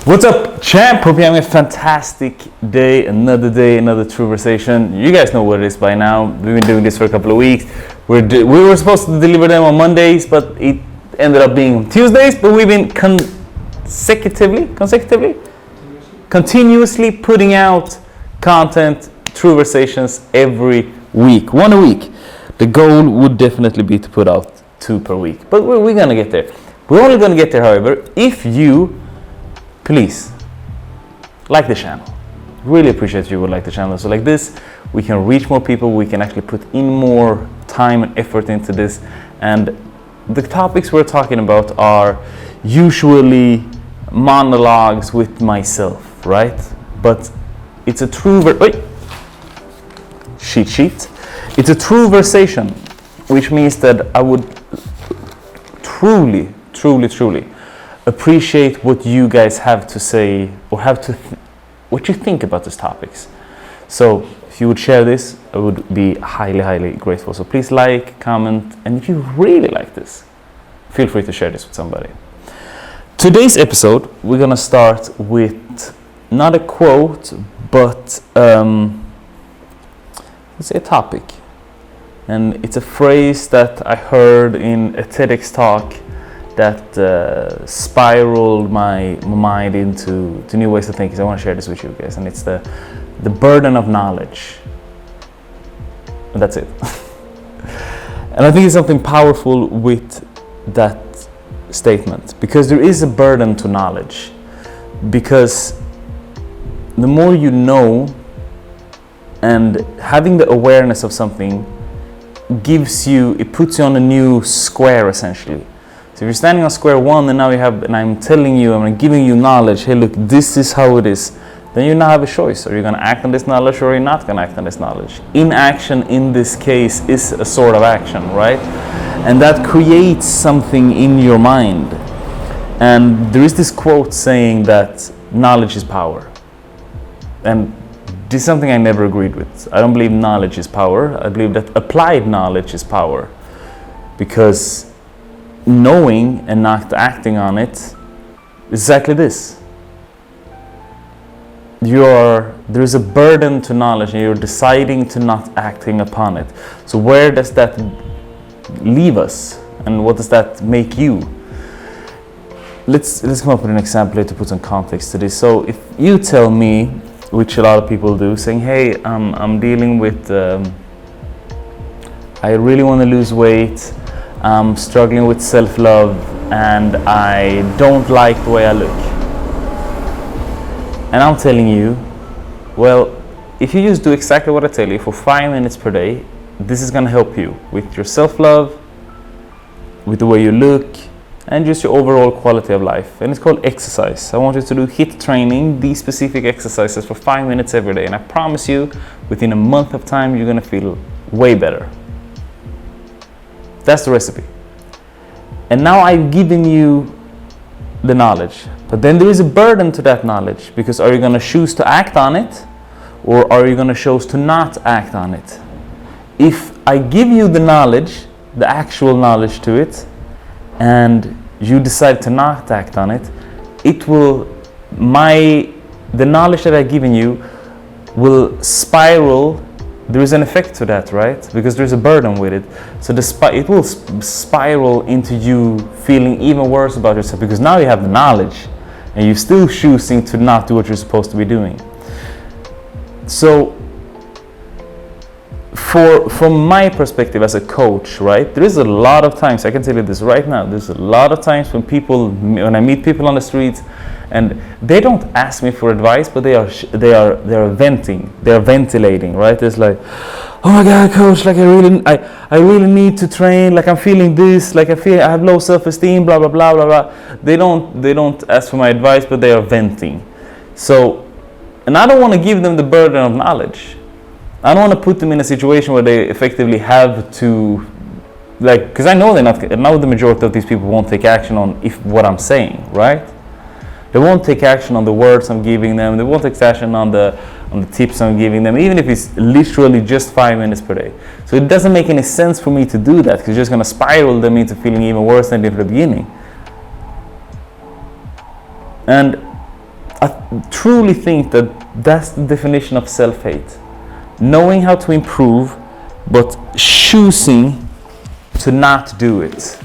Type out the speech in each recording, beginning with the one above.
What's up, champ? Hope you're having a fantastic day, another true conversation. You guys know what it is by now. We've been doing this for a couple of weeks. We were supposed to deliver them on Mondays, but it ended up being on Tuesdays. But we've been continuously putting out content, true conversations every week, one a week. The goal would definitely be to put out 2 per week, but we're gonna get there. We're only gonna get there, however, if you please like the channel. Really appreciate if you would like the channel. So like this, we can reach more people. We can actually put in more time and effort into this. And the topics we're talking about are usually monologues with myself, right? But it's a true cheat. It's a true conversation, which means that I would truly appreciate what you guys have to say or what you think about these topics. So if you would share this, I would be highly grateful. So please like, comment, and if you really like this, feel free to share this with somebody. Today's episode, we're gonna start with not a quote, but let's say a topic. And it's a phrase that I heard in a TEDx talk that spiraled my mind into new ways of thinking. So I want to share this with you guys, and it's the burden of knowledge. And that's it. And I think it's something powerful with that statement, because there is a burden to knowledge. Because the more you know, and having the awareness of something it puts you on a new square essentially. So if you're standing on square one and I'm telling you, I'm giving you knowledge, hey look, this is how it is, then you now have a choice. Are you going to act on this knowledge or are you not going to act on this knowledge? Inaction in this case is a sort of action, right? And that creates something in your mind. And there is this quote saying that knowledge is power. And this is something I never agreed with. I don't believe knowledge is power. I believe that applied knowledge is power. Because knowing and not acting on it is exactly this. There is a burden to knowledge and you're deciding to not acting upon it. So where does that leave us? And what does that make you? Let's come up with an example here to put some context to this. So if you tell me, which a lot of people do, saying, hey, I'm dealing with, I really want to lose weight, I'm struggling with self-love, and I don't like the way I look. And I'm telling you, well, if you just do exactly what I tell you for 5 minutes per day, this is going to help you with your self-love, with the way you look, and just your overall quality of life. And it's called exercise. I want you to do HIIT training, these specific exercises for 5 minutes every day. And I promise you, within a month of time, you're going to feel way better. That's the recipe. And now I've given you the knowledge. But then there is a burden to that knowledge, because are you going to choose to act on it, or are you going to choose to not act on it? If I give you the knowledge, the actual knowledge to it, and you decide to not act on it, the knowledge that I've given you will spiral. There is an effect to that, right? Because there's a burden with it. So it will spiral into you feeling even worse about yourself, because now you have the knowledge and you're still choosing to not do what you're supposed to be doing. So from my perspective as a coach, right, there is a lot of times, I can tell you this right now, there's a lot of times when I meet people on the streets, and they don't ask me for advice, but they are venting, they're ventilating, right? It's like, oh my God, coach, like I really need to train, like I'm feeling this, like I have low self-esteem, blah blah blah blah blah. They don't ask for my advice, but they are venting. So, and I don't want to give them the burden of knowledge. I don't want to put them in a situation where they effectively have to, because I know the majority of these people won't take action on what I'm saying, right? They won't take action on the words I'm giving them. They won't take action on the tips I'm giving them, even if it's literally just 5 minutes per day. So it doesn't make any sense for me to do that, because it's just going to spiral them into feeling even worse than they did at the beginning. And I truly think that that's the definition of self-hate. Knowing how to improve, but choosing to not do it.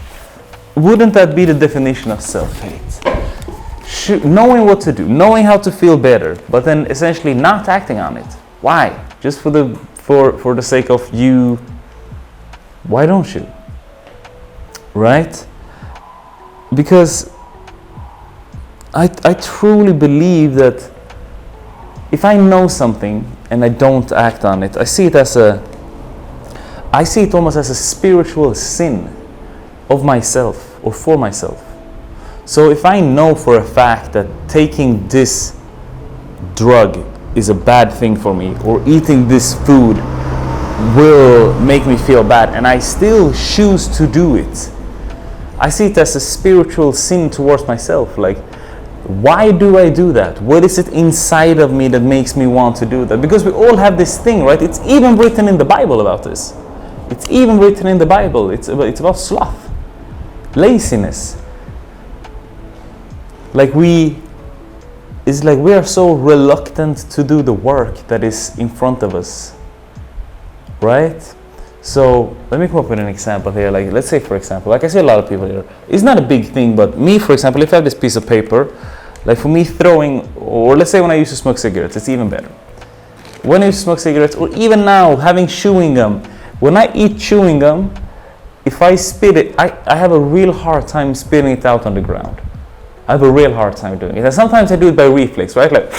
Wouldn't that be the definition of self-hate? Knowing what to do, knowing how to feel better, but then essentially not acting on it. Why? Just for the sake of you. Why don't you? Right? Because I truly believe that if I know something and I don't act on it, I see it almost as a spiritual sin of myself or for myself. So if I know for a fact that taking this drug is a bad thing for me, or eating this food will make me feel bad, and I still choose to do it, I see it as a spiritual sin towards myself. Like, why do I do that? What is it inside of me that makes me want to do that? Because we all have this thing, right? It's even written in the Bible about this. It's even written in the Bible. It's about sloth, laziness. We are so reluctant to do the work that is in front of us, right? So let me come up with an example here. Like, let's say, for example, like I see a lot of people here. It's not a big thing, but me, for example, if I have this piece of paper, like for me throwing, or let's say when I used to smoke cigarettes, it's even better. When I used to smoke cigarettes, or even now having chewing gum, when I eat chewing gum, if I spit it, I have a real hard time spitting it out on the ground. I have a real hard time doing it. And sometimes I do it by reflex, right? Like,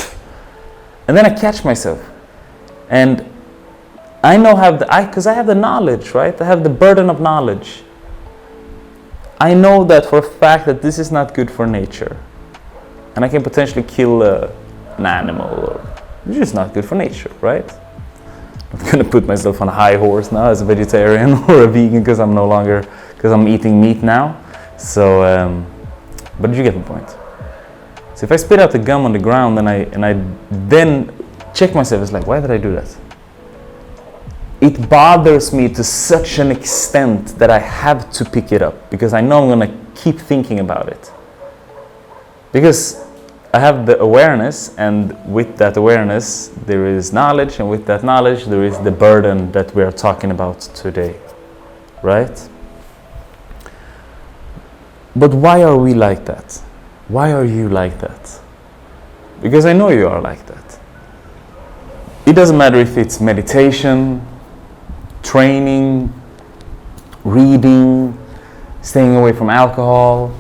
and then I catch myself. And I know because I have the knowledge, right? I have the burden of knowledge. I know that for a fact that this is not good for nature. And I can potentially kill an animal, or it's just not good for nature, right? I'm not gonna put myself on a high horse now as a vegetarian or a vegan because I'm eating meat now. So, but you get the point. So if I spit out the gum on the ground and I then check myself, it's like, why did I do that? It bothers me to such an extent that I have to pick it up because I know I'm gonna keep thinking about it. Because I have the awareness, and with that awareness there is knowledge, and with that knowledge there is the burden that we are talking about today, right? But why are we like that? Why are you like that? Because I know you are like that. It doesn't matter if it's meditation, training, reading, staying away from alcohol,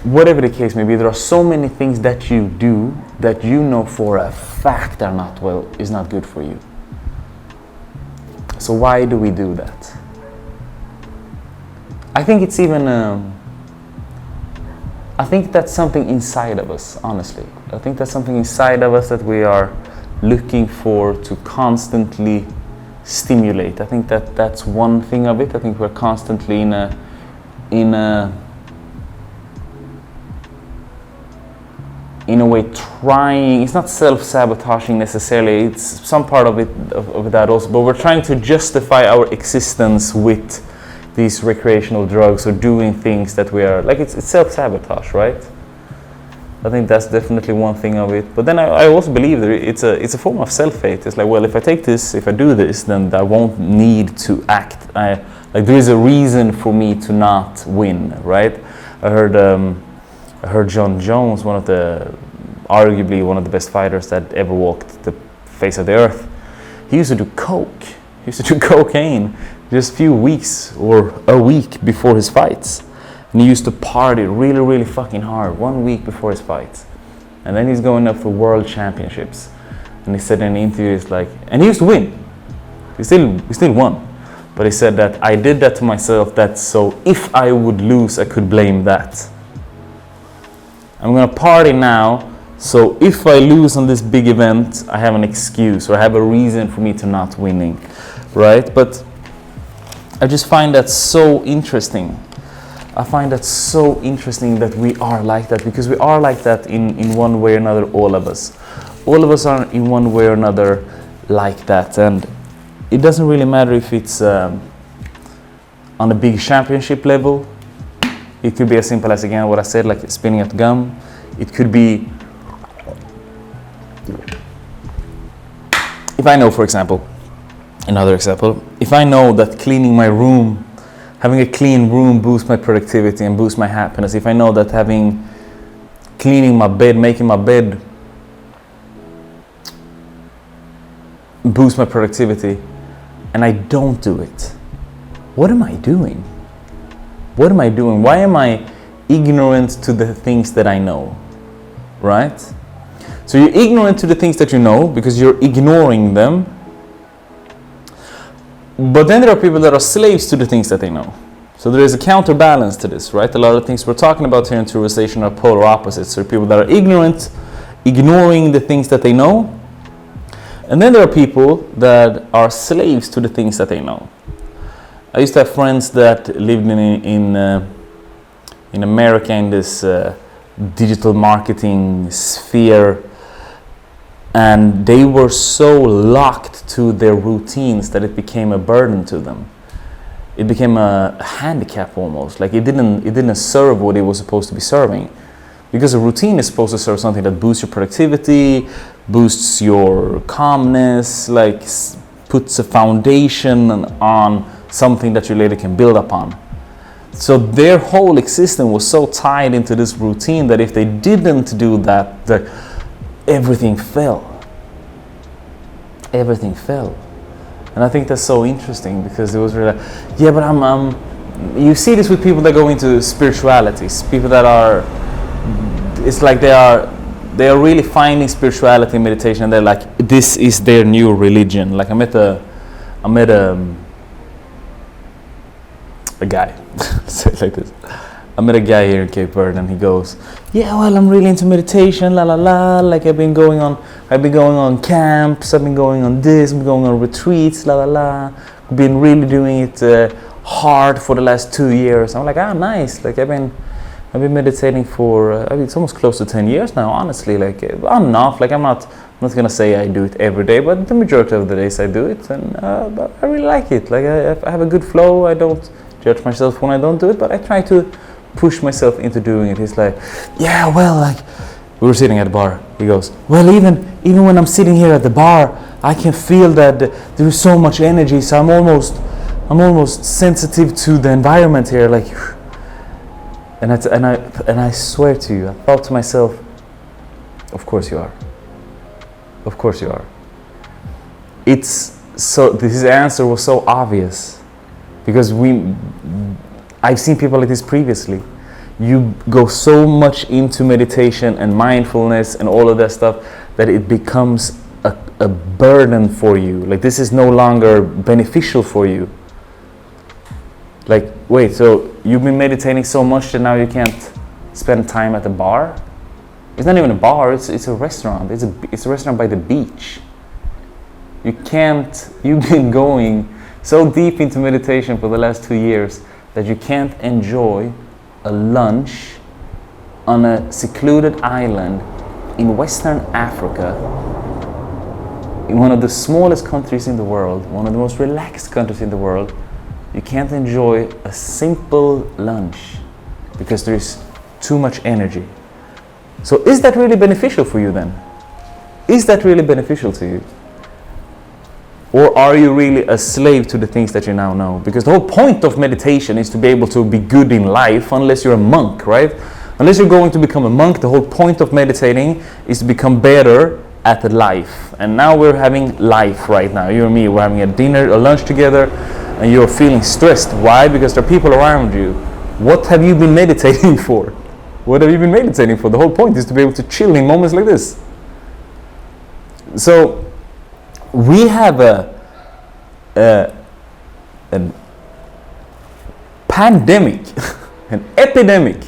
whatever the case may be. There are so many things that you do that you know for a fact is not good for you. So why do we do that? I think it's even I think that's something inside of us, honestly. I think that's something inside of us that we are looking for to constantly stimulate. I think that's one thing of it. I think we're constantly in a way trying, it's not self-sabotaging necessarily, it's some part of it of that also, but we're trying to justify our existence with these recreational drugs or doing things that we are, like it's self-sabotage, right? I think that's definitely one thing of it. But then I also believe that it's a form of self-hate. It's like, well, if I take this, if I do this, then I won't need to act. Like there is a reason for me to not win, right? I heard John Jones, arguably one of the best fighters that ever walked the face of the earth. He used to do coke. He used to do cocaine just a few weeks or a week before his fights. And he used to party really, really fucking hard 1 week before his fights. And then he's going up for world championships. And he said in an interview, he's like, and he used to win. He still won. But he said that I did that to myself, that so if I would lose, I could blame that. I'm gonna party now, so if I lose on this big event, I have an excuse, or I have a reason for me to not winning, right? But I just find that so interesting. I find that so interesting that we are like that, because we are like that in one way or another, all of us. All of us are in one way or another like that, and it doesn't really matter if it's on a big championship level. It could be as simple as, again, what I said, like spinning out gum. It could be if I know, for example, another example, if I know that cleaning my room, having a clean room boosts my productivity and boosts my happiness, if I know that cleaning my bed, making my bed boosts my productivity, and I don't do it, what am I doing? What am I doing? Why am I ignorant to the things that I know, right? So you're ignorant to the things that you know because you're ignoring them. But then there are people that are slaves to the things that they know. So there is a counterbalance to this, right? A lot of things we're talking about here in civilization are polar opposites. So people that are ignorant, ignoring the things that they know. And then there are people that are slaves to the things that they know. I used to have friends that lived in America in this digital marketing sphere, and they were so locked to their routines that it became a burden to them. It became a handicap almost. Like it didn't serve what it was supposed to be serving, because a routine is supposed to serve something that boosts your productivity, boosts your calmness, like puts a foundation on something that you later can build upon. So their whole existence was so tied into this routine that if they didn't do that, everything fell. Everything fell. And I think that's so interesting, because it was really like, yeah, but you see this with people that go into spiritualities, people that are, it's like they are really finding spirituality and meditation, and they're like, this is their new religion. Like I met a guy, say it like this. I met a guy here in Cape Verde, and he goes, yeah, well, I'm really into meditation, la la la. Like I've been going on camps, I've been going on this, I've been going on retreats, la la la. I've been really doing it hard for the last 2 years. I'm like, nice. Like I've been meditating for it's almost close to 10 years now, honestly. Like on and off. Like I'm not gonna say I do it every day, but the majority of the days I do it, and but I really like it. Like I have a good flow. I don't judge myself when I don't do it, but I try to push myself into doing it. He's like, yeah, well, like we were sitting at a bar. He goes, well, even when I'm sitting here at the bar, I can feel that there is so much energy. So I'm almost sensitive to the environment here, like. And I swear to you, I thought to myself, of course you are. Of course you are. It's so, his answer was so obvious, because I've seen people like this previously. You go so much into meditation and mindfulness and all of that stuff that it becomes a burden for you. Like this is no longer beneficial for you. Like, wait, so you've been meditating so much that now you can't spend time at the bar? It's not even a bar, it's a restaurant. It's a restaurant by the beach. You've been going so deep into meditation for the last 2 years that you can't enjoy a lunch on a secluded island in Western Africa, in one of the smallest countries in the world, one of the most relaxed countries in the world. You can't enjoy a simple lunch because there is too much energy. So is that really beneficial for you then? Is that really beneficial to you? Or are you really a slave to the things that you now know? Because the whole point of meditation is to be able to be good in life, unless you're a monk, right? Unless you're going to become a monk, the whole point of meditating is to become better at life. And now we're having life right now. You and me, we're having a lunch together, and you're feeling stressed. Why? Because there are people around you. What have you been meditating for? What have you been meditating for? The whole point is to be able to chill in moments like this. So we have a pandemic, an epidemic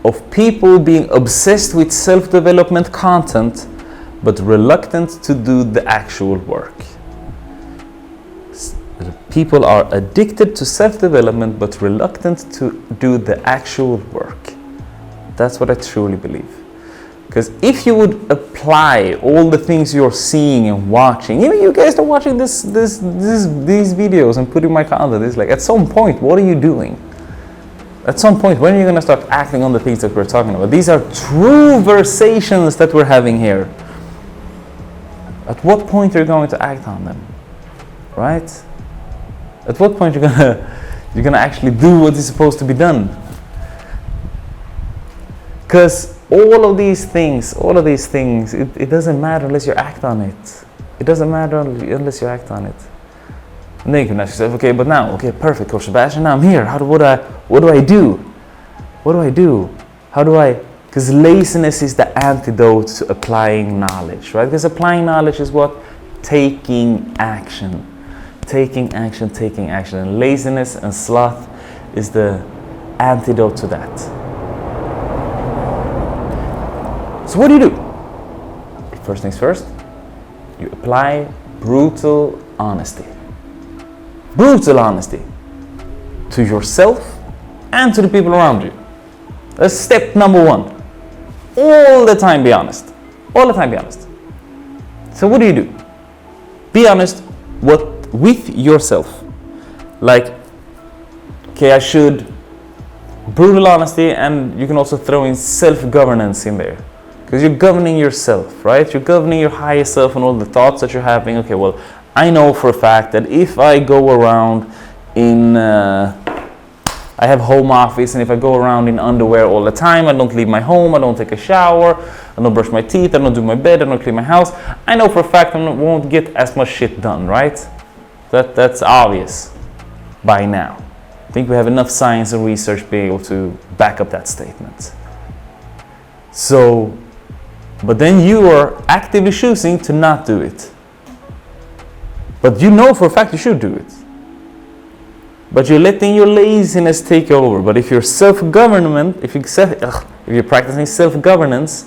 of people being obsessed with self-development content but reluctant to do the actual work. People are addicted to self-development but reluctant to do the actual work. That's what I truly believe. Because if you would apply all the things you're seeing and watching, even you guys are watching these videos and putting my content, it's like, at some point, what are you doing? At some point, when are you going to start acting on the things that we're talking about? These are true conversations that we're having here. At what point are you going to act on them? Right? At what point you're gonna actually do what is supposed to be done? Because all of these things, it doesn't matter unless you act on it. It doesn't matter unless you act on it. And then you can ask yourself, okay, but now, okay, perfect, Coach Sebastian, now I'm here. What do I do? What do I do? How do I? Because laziness is the antidote to applying knowledge, right? Because applying knowledge is what? Taking action. Taking action. And laziness and sloth is the antidote to that. So what do? First things first, you apply brutal honesty. Brutal honesty to yourself and to the people around you. That's step number one. All the time be honest. All the time be honest. So what do? Be honest with yourself. Like, okay, I should, brutal honesty, and you can also throw in self-governance in there. Because you're governing yourself, right? You're governing your higher self and all the thoughts that you're having. Okay, well, I know for a fact that if I go around in, I have home office, and if I go around in underwear all the time, I don't leave my home, I don't take a shower, I don't brush my teeth, I don't do my bed, I don't clean my house, I know for a fact I won't get as much shit done, right? That's obvious by now. I think we have enough science and research being able to back up that statement. So, but then you are actively choosing to not do it. But you know for a fact you should do it. But you're letting your laziness take over. But if you're if you're practicing self-governance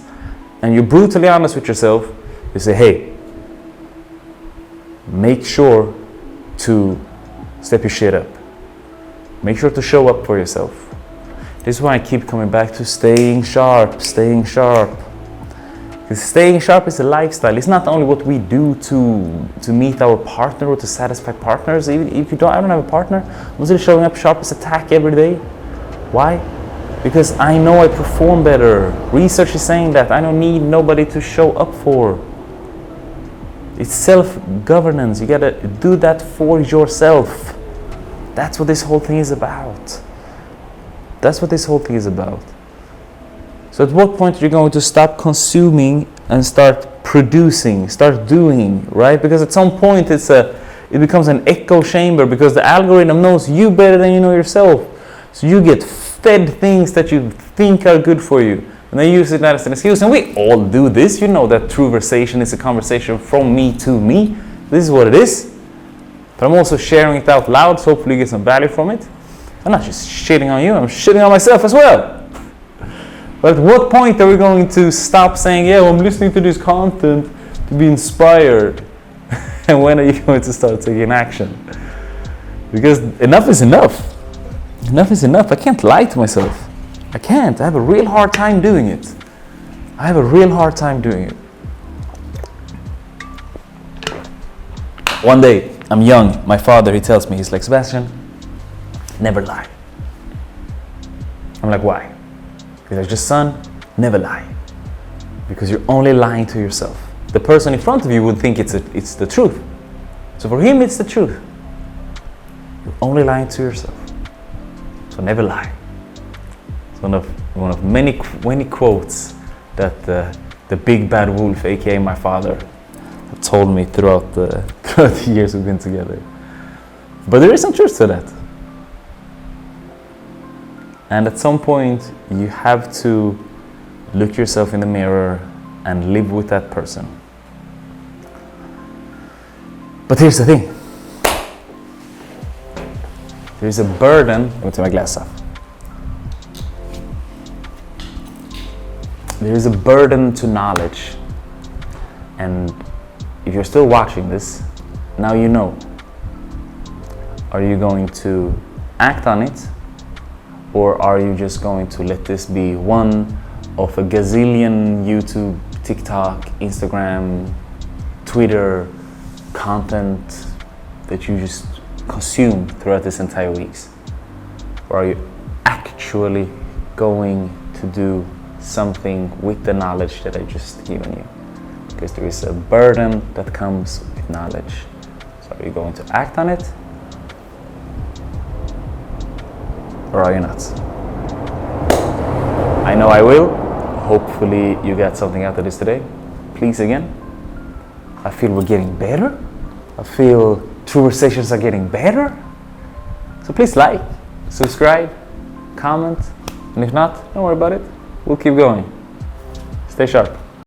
and you're brutally honest with yourself, you say, hey, make sure to step your shit up. Make sure to show up for yourself. This is why I keep coming back to staying sharp. Because staying sharp is a lifestyle. It's not only what we do to meet our partner or to satisfy partners. Even if I don't have a partner, I'm still showing up sharp as a tack every day. Why? Because I know I perform better. Research is saying that. I don't need nobody to show up for. It's self-governance. You gotta do that for yourself. That's what this whole thing is about. So at what point are you going to stop consuming and start producing, start doing, right? Because at some point it becomes an echo chamber, because the algorithm knows you better than you know yourself. So you get fed things that you think are good for you, and they use it as an excuse. And we all do this. You know that true conversation is a conversation from me to me. This is what it is. But I'm also sharing it out loud, so hopefully you get some value from it. I'm not just shitting on you, I'm shitting on myself as well. But at what point are we going to stop saying, yeah, well, I'm listening to this content to be inspired? And when are you going to start taking action? Because enough is enough. Enough is enough. I can't lie to myself. I can't. I have a real hard time doing it. One day, I'm young. My father, he tells me, he's like, Sebastian, never lie. I'm like, why? He's like, just son, never lie. Because you're only lying to yourself. The person in front of you would think it's the truth. So for him, it's the truth. You're only lying to yourself. So never lie. It's one of many quotes that the big bad wolf, aka my father, told me throughout the years we've been together. But there is some truth to that. And at some point, you have to look yourself in the mirror and live with that person. But here's the thing. There's a burden. Let me take my glass off. There is a burden to knowledge. And if you're still watching this, now you know. Are you going to act on it? Or are you just going to let this be one of a gazillion YouTube, TikTok, Instagram, Twitter content that you just consume throughout this entire weeks? Or are you actually going to do something with the knowledge that I just given you? because there is a burden that comes with knowledge. So are you going to act on it? Or are you not? I know I will. Hopefully you got something out of this today. Please again, I feel we're getting better. I feel conversations are getting better. So please like, subscribe, comment, and if not, don't worry about it. We'll keep going. Stay sharp.